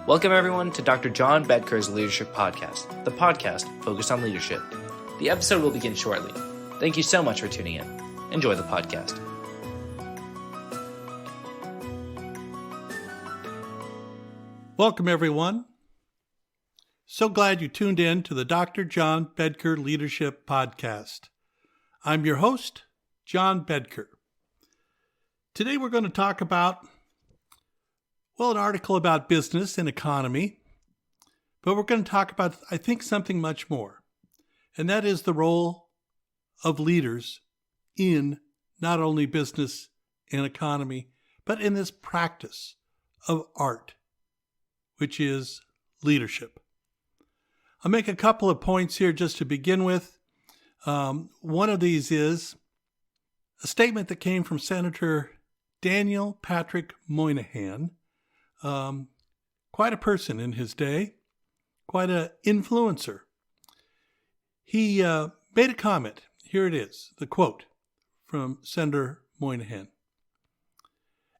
Welcome everyone to Dr. John Bedker's Leadership Podcast, the podcast focused on leadership. The episode will begin shortly. Thank you so much for tuning in. Enjoy the podcast. Welcome everyone. So glad you tuned in to the Dr. John Bedker Leadership Podcast. I'm your host, John Bedker. Today we're going to talk about an article about business and economy, but we're going to talk about, I think, something much more, and that is the role of leaders in not only business and economy, but in this practice of art, which is leadership. I'll make a couple of points here just to begin with. One of these is a statement that came from Senator Daniel Patrick Moynihan, quite a person in his day, quite an influencer. He made a comment. Here it is, the quote from Senator Moynihan.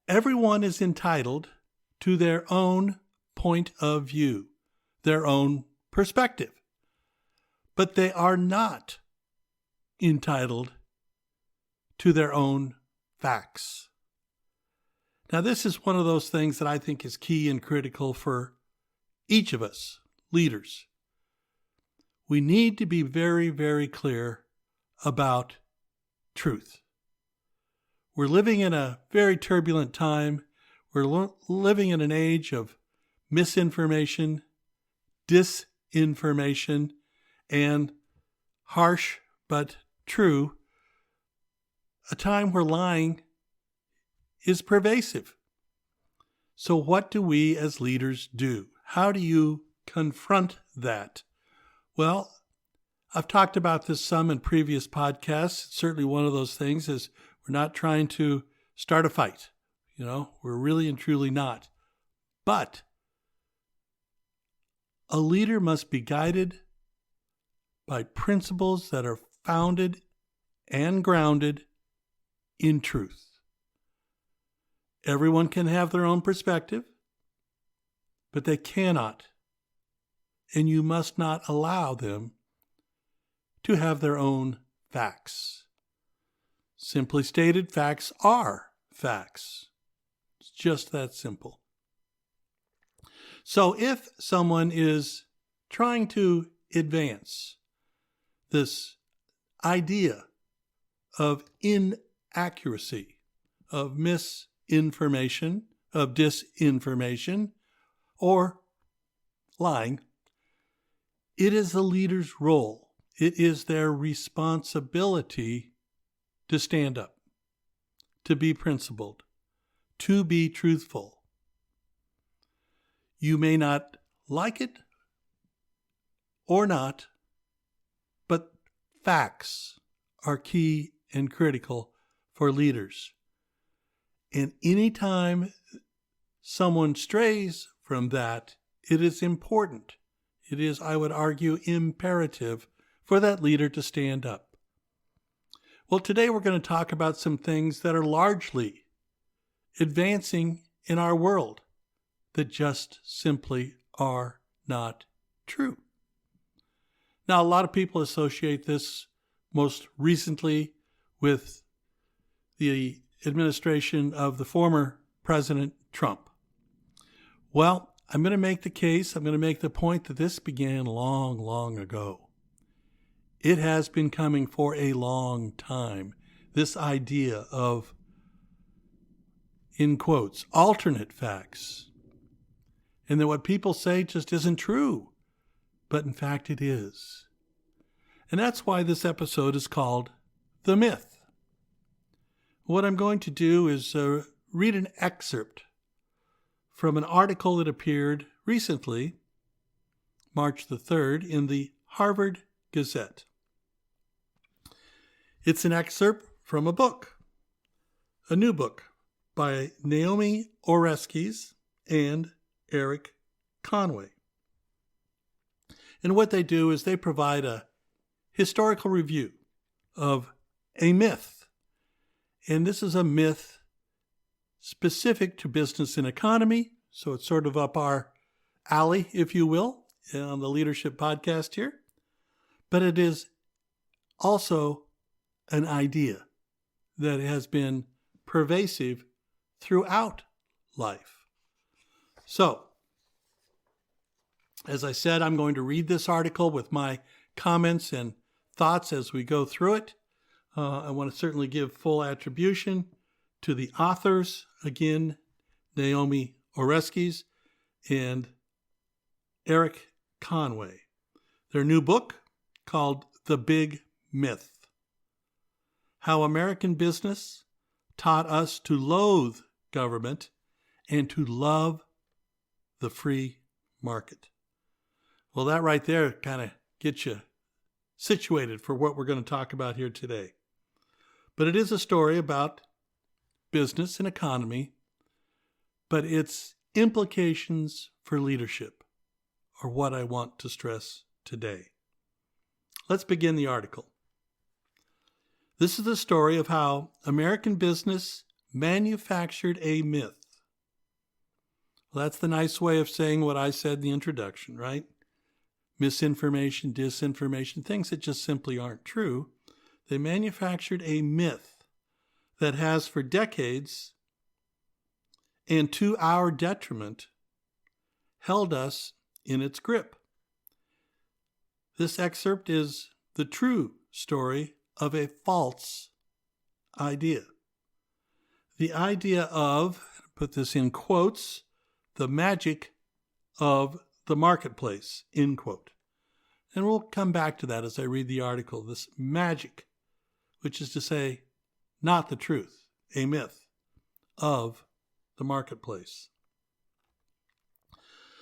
"Everyone is entitled to their own point of view, their own perspective, but they are not entitled to their own facts." Now, this is one of those things that I think is key and critical for each of us, leaders. We need to be very, very clear about truth. We're living in a very turbulent time. We're living in an age of misinformation, disinformation, and harsh but true, a time where lying is pervasive. So what do we as leaders do? How do you confront that? Well, I've talked about this some in previous podcasts. Certainly one of those things is we're not trying to start a fight. We're really and truly not. But a leader must be guided by principles that are founded and grounded in truth. Everyone can have their own perspective, but they cannot, and you must not allow them to have their own facts. Simply stated, facts are facts. It's just that simple. So if someone is trying to advance this idea of inaccuracy, of misinformation, of disinformation, or lying, it is the leader's role. It is their responsibility to stand up, to be principled, to be truthful. You may not like it or not, but facts are key and critical for leaders. And anytime someone strays from that, it is important. It is, I would argue, imperative for that leader to stand up. Well, today we're going to talk about some things that are largely advancing in our world that just simply are not true. Now, a lot of people associate this most recently with the administration of the former President Trump. Well, I'm going to make the point that this began long, long ago. It has been coming for a long time. This idea of, in quotes, alternate facts. And that what people say just isn't true. But in fact it is. And that's why this episode is called The Myth. What I'm going to do is read an excerpt from an article that appeared recently, March the 3rd, in the Harvard Gazette. It's an excerpt from a book, a new book by Naomi, Orestes, and Erik Conway. And what they do is they provide a historical review of a myth. And this is a myth specific to business and economy, so it's sort of up our alley, if you will, on the Leadership Podcast here. But it is also an idea that has been pervasive throughout life. So, as I said, I'm going to read this article with my comments and thoughts as we go through it. I want to certainly give full attribution to the authors. Again, Naomi, Orestes, and Erik Conway. Their new book called The Big Myth: How American Business Taught Us to Loathe Government and to Love the Free Market. Well, that right there kind of gets you situated for what we're going to talk about here today. But it is a story about business and economy, but its implications for leadership are what I want to stress today. Let's begin the article. This is the story of how American business manufactured a myth. Well, that's the nice way of saying what I said in the introduction, right? Misinformation, disinformation, things that just simply aren't true. They manufactured a myth that has for decades, and to our detriment, held us in its grip. This excerpt is the true story of a false idea. The idea of, put this in quotes, the magic of the marketplace, end quote. And we'll come back to that as I read the article. This magic, which is to say, not the truth, a myth of the marketplace.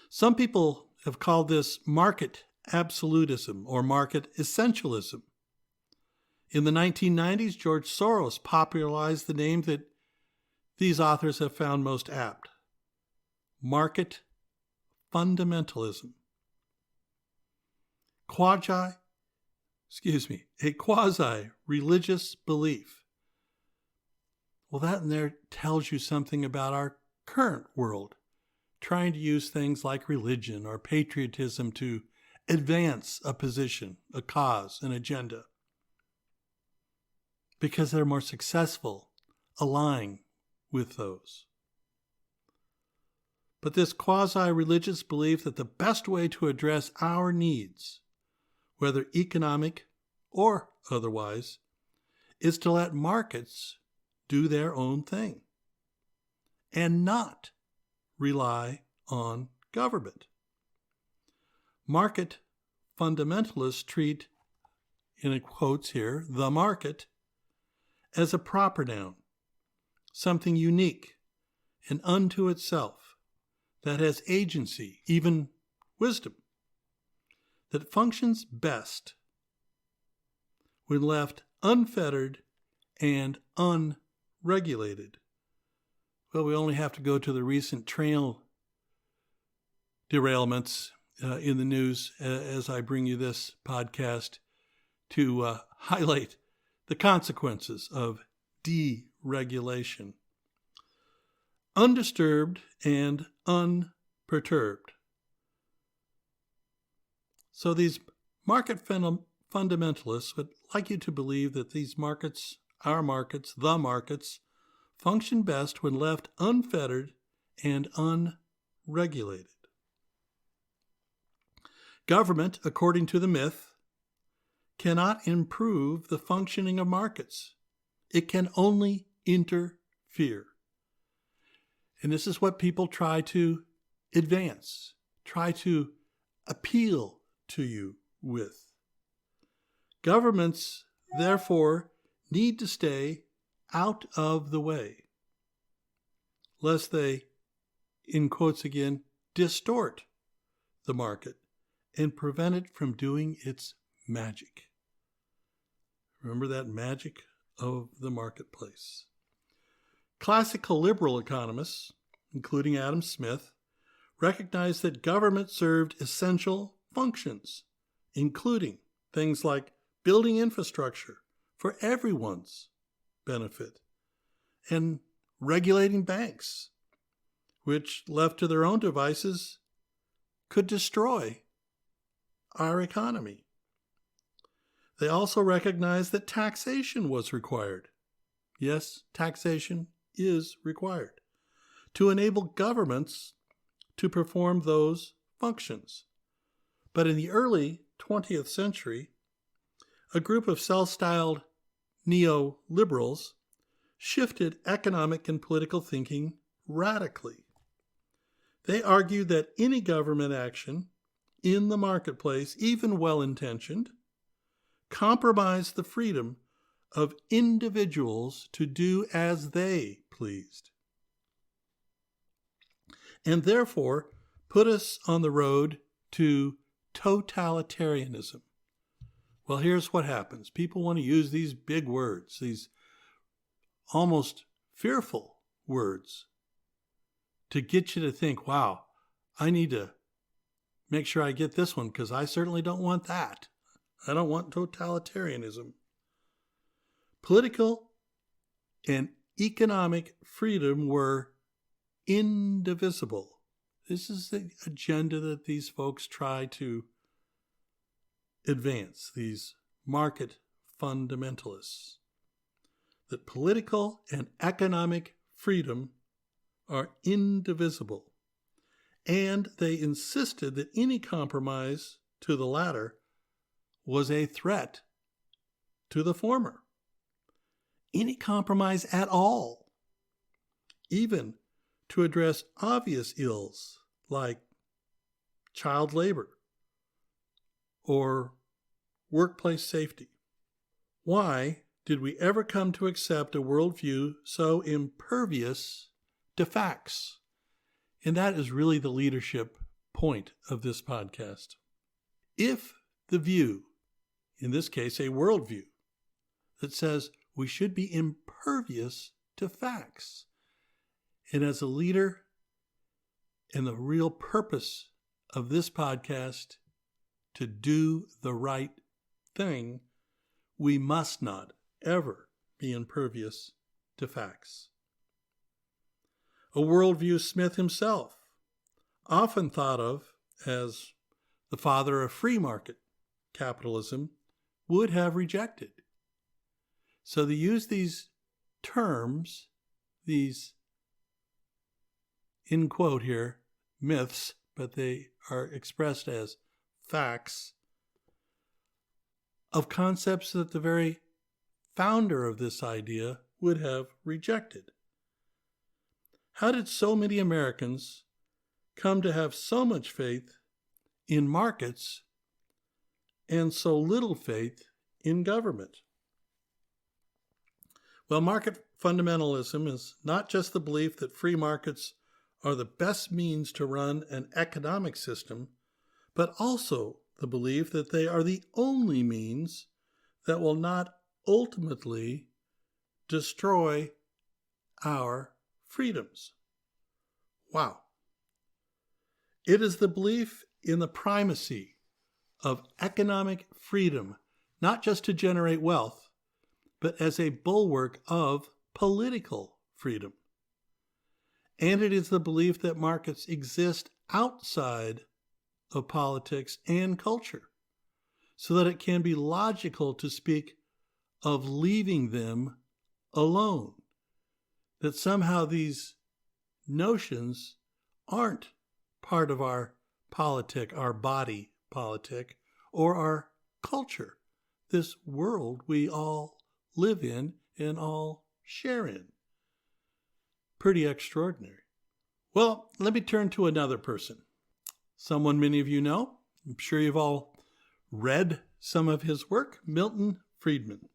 Some people have called this market absolutism or market essentialism. In the 1990s, George Soros popularized the name that these authors have found most apt: market fundamentalism. A quasi-religious belief. Well, that in there tells you something about our current world, trying to use things like religion or patriotism to advance a position, a cause, an agenda, because they're more successful aligning with those. But this quasi-religious belief that the best way to address our needs, whether economic or otherwise, is to let markets do their own thing and not rely on government. Market fundamentalists treat, in quotes here, the market as a proper noun, something unique and unto itself that has agency, even wisdom, that functions best when left unfettered and unregulated. Well, we only have to go to the recent trail derailments in the news as I bring you this podcast to highlight the consequences of deregulation. Undisturbed and unperturbed. So these market fundamentalists would like you to believe that these markets, our markets, the markets, function best when left unfettered and unregulated. Government, according to the myth, cannot improve the functioning of markets. It can only interfere. And this is what people try to advance, try to appeal to you with. Governments, therefore, need to stay out of the way, lest they, in quotes again, distort the market and prevent it from doing its magic. Remember that magic of the marketplace. Classical liberal economists, including Adam Smith, recognized that government served essential functions, including things like building infrastructure for everyone's benefit and regulating banks, which, left to their own devices, could destroy our economy. They also recognized that taxation was required. Yes, taxation is required to enable governments to perform those functions. But in the early 20th century, a group of self-styled neoliberals shifted economic and political thinking radically. They argued that any government action in the marketplace, even well-intentioned, compromised the freedom of individuals to do as they pleased, and therefore put us on the road to totalitarianism. Well, here's what happens. People want to use these big words, these almost fearful words, to get you to think, wow, I need to make sure I get this one because I certainly don't want that. I don't want totalitarianism. Political and economic freedom were indivisible. This is the agenda that these folks try to advance, these market fundamentalists. That political and economic freedom are indivisible. And they insisted that any compromise to the latter was a threat to the former. Any compromise at all, even to address obvious ills like child labor or workplace safety. Why did we ever come to accept a worldview so impervious to facts? And that is really the leadership point of this podcast. If the view, in this case a worldview, that says we should be impervious to facts, and as a leader, and the real purpose of this podcast, to do the right thing, we must not ever be impervious to facts. A worldview Smith himself often thought of as the father of free market capitalism would have rejected. So they use these terms, these, in quote here, myths, but they are expressed as facts, of concepts that the very founder of this idea would have rejected. How did so many Americans come to have so much faith in markets and so little faith in government? Well, market fundamentalism is not just the belief that free markets are the best means to run an economic system, but also the belief that they are the only means that will not ultimately destroy our freedoms. Wow. It is the belief in the primacy of economic freedom, not just to generate wealth, but as a bulwark of political freedom. And it is the belief that markets exist outside of politics and culture, so that it can be logical to speak of leaving them alone, that somehow these notions aren't part of our politic, our body politic, or our culture, this world we all live in and all share in. Pretty extraordinary. Well, let me turn to another person. Someone many of you know. I'm sure you've all read some of his work, Milton Friedman,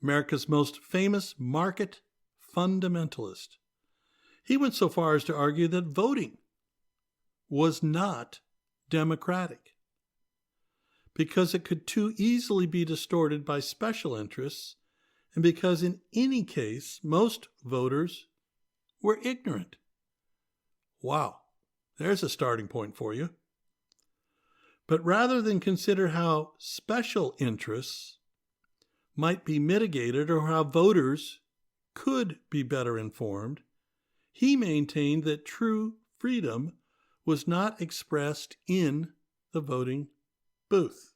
America's most famous market fundamentalist. He went so far as to argue that voting was not democratic because it could too easily be distorted by special interests, and because in any case, most voters were ignorant. Wow, there's a starting point for you. But rather than consider how special interests might be mitigated or how voters could be better informed, he maintained that true freedom was not expressed in the voting booth.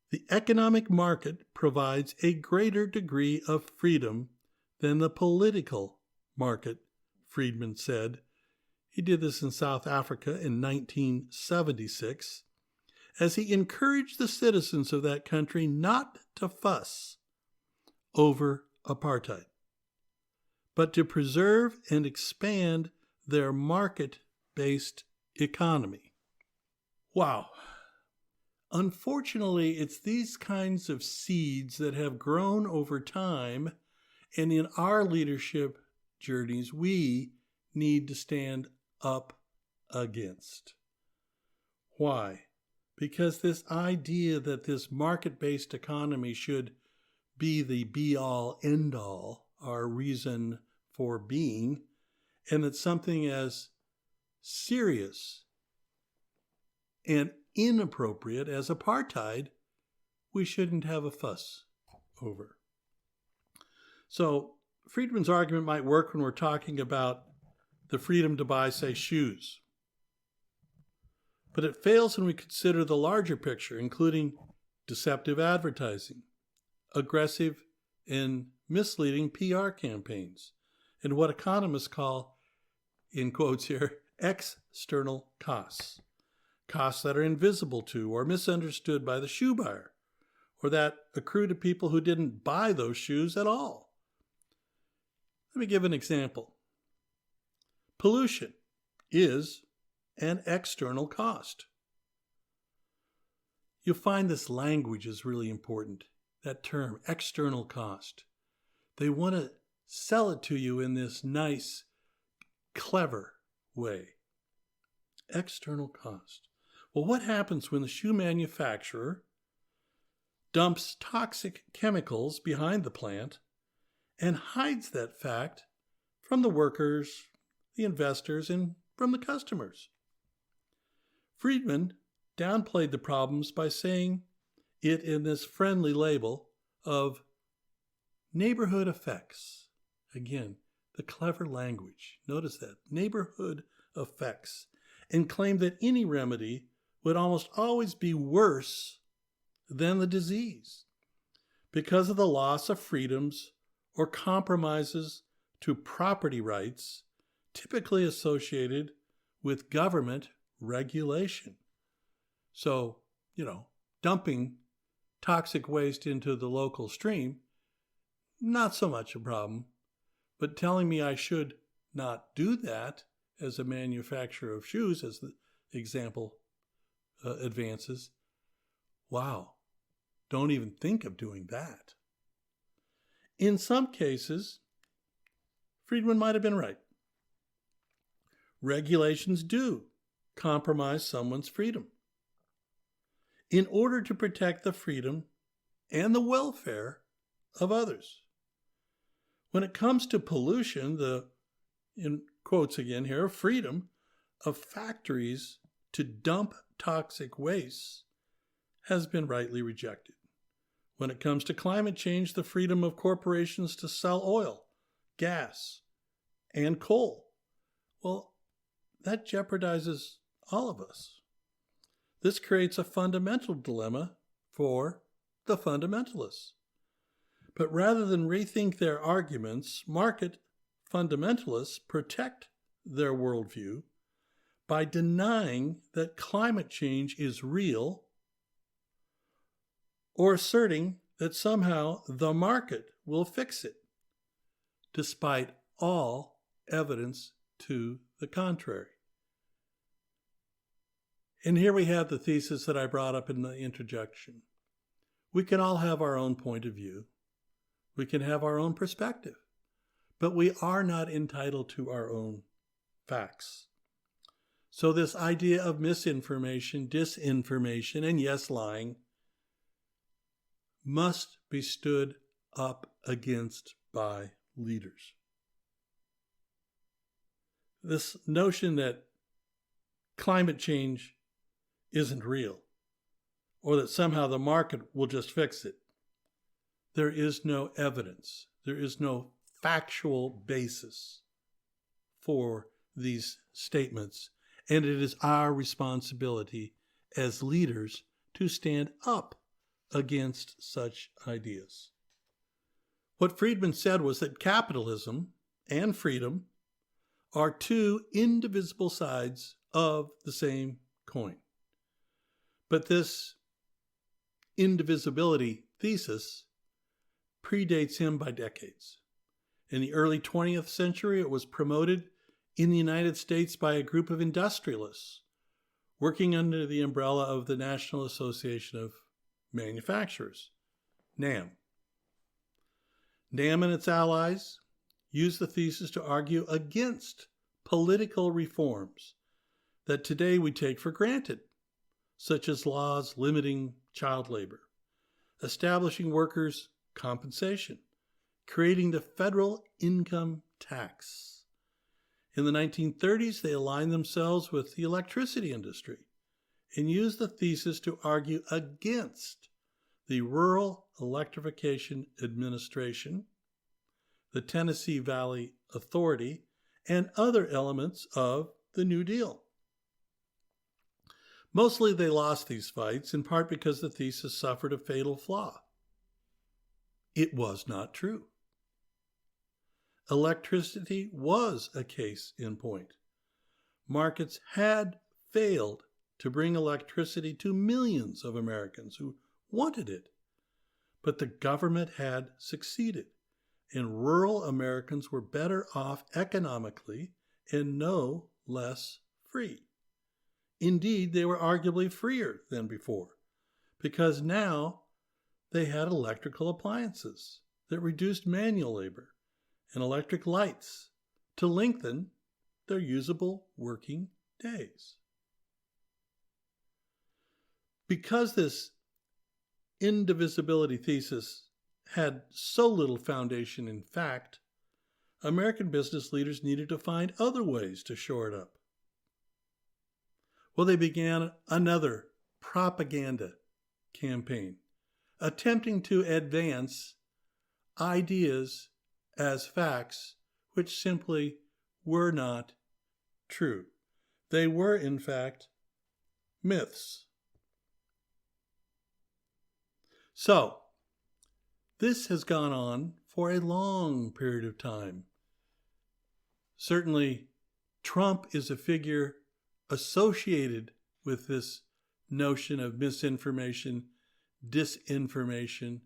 The economic market provides a greater degree of freedom than the political market, Friedman said. He did this in South Africa in 1976, as he encouraged the citizens of that country not to fuss over apartheid, but to preserve and expand their market-based economy. Wow. Unfortunately, it's these kinds of seeds that have grown over time, and in our leadership journeys, we need to stand up against. Why? Because this idea that this market-based economy should be the be-all, end-all, our reason for being, and that something as serious and inappropriate as apartheid, we shouldn't have a fuss over. So Friedman's argument might work when we're talking about the freedom to buy, say, shoes. But it fails when we consider the larger picture, including deceptive advertising, aggressive and misleading PR campaigns, and what economists call, in quotes here, external costs. Costs that are invisible to or misunderstood by the shoe buyer, or that accrue to people who didn't buy those shoes at all. Let me give an example. Pollution is an external cost. You'll find this language is really important, that term, external cost. They want to sell it to you in this nice, clever way. External cost. Well, what happens when the shoe manufacturer dumps toxic chemicals behind the plant and hides that fact from the workers, the investors, and from the customers? Friedman downplayed the problems by saying it in this friendly label of neighborhood effects. Again, the clever language. Notice that, neighborhood effects. And claimed that any remedy would almost always be worse than the disease because of the loss of freedoms or compromises to property rights typically associated with government regulation. So, dumping toxic waste into the local stream, not so much a problem, but telling me I should not do that as a manufacturer of shoes, as the example advances, wow, don't even think of doing that. In some cases, Friedman might have been right. Regulations do compromise someone's freedom in order to protect the freedom and the welfare of others. When it comes to pollution, the, in quotes again here, freedom of factories to dump toxic waste has been rightly rejected. When it comes to climate change, the freedom of corporations to sell oil, gas, and coal, well, that jeopardizes all of us. This creates a fundamental dilemma for the fundamentalists. But rather than rethink their arguments, market fundamentalists protect their worldview by denying that climate change is real or asserting that somehow the market will fix it, despite all evidence to the contrary. And here we have the thesis that I brought up in the introduction. We can all have our own point of view. We can have our own perspective, but we are not entitled to our own facts. So this idea of misinformation, disinformation, and yes, lying must be stood up against by leaders. This notion that climate change isn't real, or that somehow the market will just fix it. There is no evidence. There is no factual basis for these statements, and it is our responsibility as leaders to stand up against such ideas. What Friedman said was that capitalism and freedom are two indivisible sides of the same coin. But this indivisibility thesis predates him by decades. In the early 20th century, it was promoted in the United States by a group of industrialists working under the umbrella of the National Association of Manufacturers, NAM. NAM and its allies used the thesis to argue against political reforms that today we take for granted, such as laws limiting child labor, establishing workers' compensation, creating the federal income tax. In the 1930s, they aligned themselves with the electricity industry and used the thesis to argue against the Rural Electrification Administration, the Tennessee Valley Authority, and other elements of the New Deal. Mostly they lost these fights, in part because the thesis suffered a fatal flaw. It was not true. Electricity was a case in point. Markets had failed to bring electricity to millions of Americans who wanted it, but the government had succeeded, and rural Americans were better off economically and no less free. Indeed, they were arguably freer than before, because now they had electrical appliances that reduced manual labor and electric lights to lengthen their usable working days. Because this indivisibility thesis had so little foundation in fact, American business leaders needed to find other ways to shore it up. Well, they began another propaganda campaign, attempting to advance ideas as facts which simply were not true. They were, in fact, myths. So, this has gone on for a long period of time. Certainly, Trump is a figure associated with this notion of misinformation, disinformation,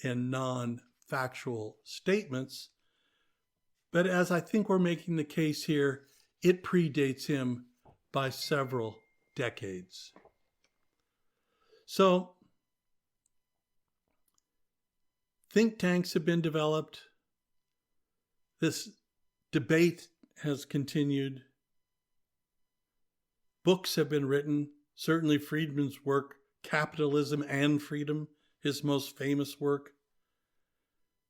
and non-factual statements. But as I think we're making the case here, it predates him by several decades. So, think tanks have been developed. This debate has continued. Books have been written. Certainly Friedman's work, Capitalism and Freedom, his most famous work.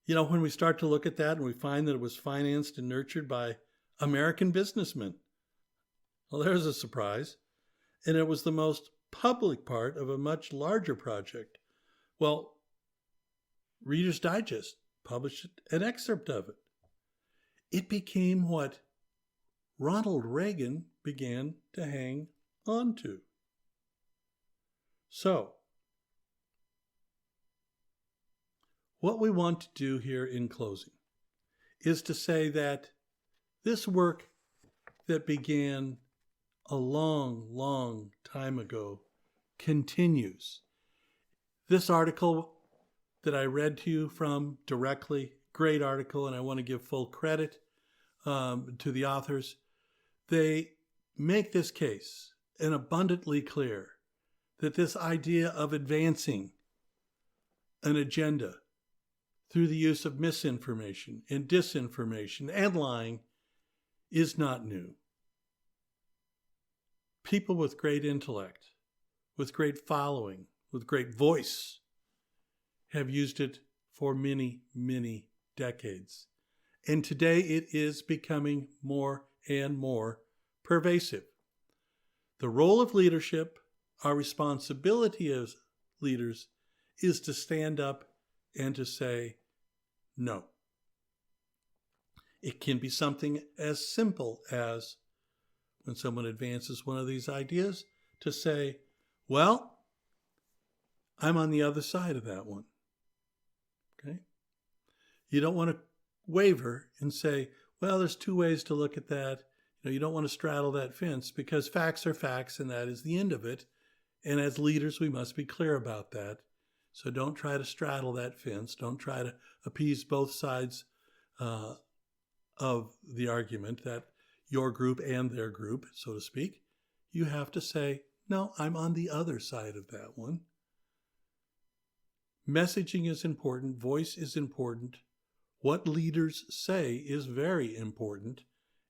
You know, when we start to look at that and we find that it was financed and nurtured by American businessmen, well, there's a surprise. And it was the most public part of a much larger project. Well, Reader's Digest published an excerpt of it. It became what Ronald Reagan began to hang on to. So, what we want to do here in closing is to say that this work that began a long, long time ago continues. This article that I read to you from directly, great article, and I want to give full credit to the authors. They make this case and abundantly clear that this idea of advancing an agenda through the use of misinformation and disinformation and lying is not new. People with great intellect, with great following, with great voice have used it for many, many decades. And today it is becoming more and more pervasive. The role of leadership, our responsibility as leaders, is to stand up and to say no. It can be something as simple as when someone advances one of these ideas to say, well, I'm on the other side of that one. Okay? You don't want to waver and say, well, there's two ways to look at that. You don't want to straddle that fence, because facts are facts, and that is the end of it. And as leaders, we must be clear about that. So don't try to straddle that fence. Don't try to appease both sides of the argument, that your group and their group, so to speak. You have to say, no, I'm on the other side of that one. Messaging is important. Voice is important. What leaders say is very important.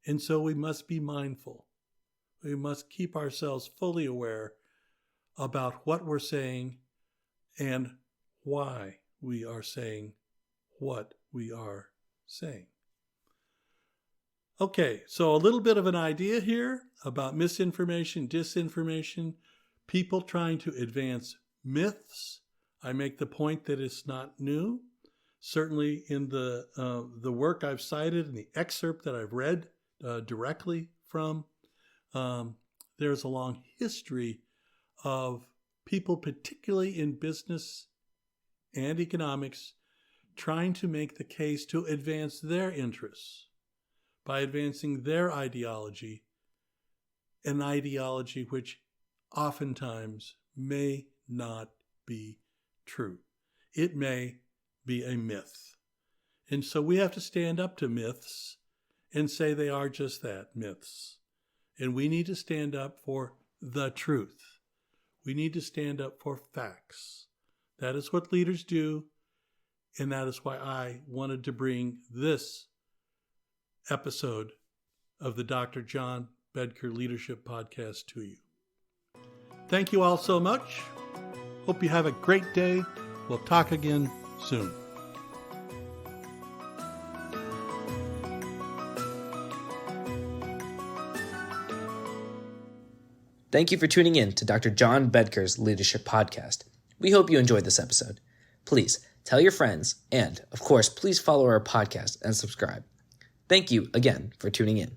And so we must be mindful. We must keep ourselves fully aware about what we're saying and why we are saying what we are saying. Okay, so a little bit of an idea here about misinformation, disinformation, people trying to advance myths. I make the point that it's not new. Certainly in the work I've cited, in the excerpt that I've read directly from, there's a long history of people, particularly in business and economics, trying to make the case to advance their interests by advancing their ideology, an ideology which oftentimes may not be true. It may be a myth. And so we have to stand up to myths and say they are just that, myths. And we need to stand up for the truth. We need to stand up for facts. That is what leaders do, and that is why I wanted to bring this episode of the Dr. John Bedker Leadership Podcast to you. Thank you all so much. Hope you have a great day. We'll talk again soon. Thank you for tuning in to Dr. John Bedker's Leadership Podcast. We hope you enjoyed this episode. Please tell your friends, and, of course, please follow our podcast and subscribe. Thank you again for tuning in.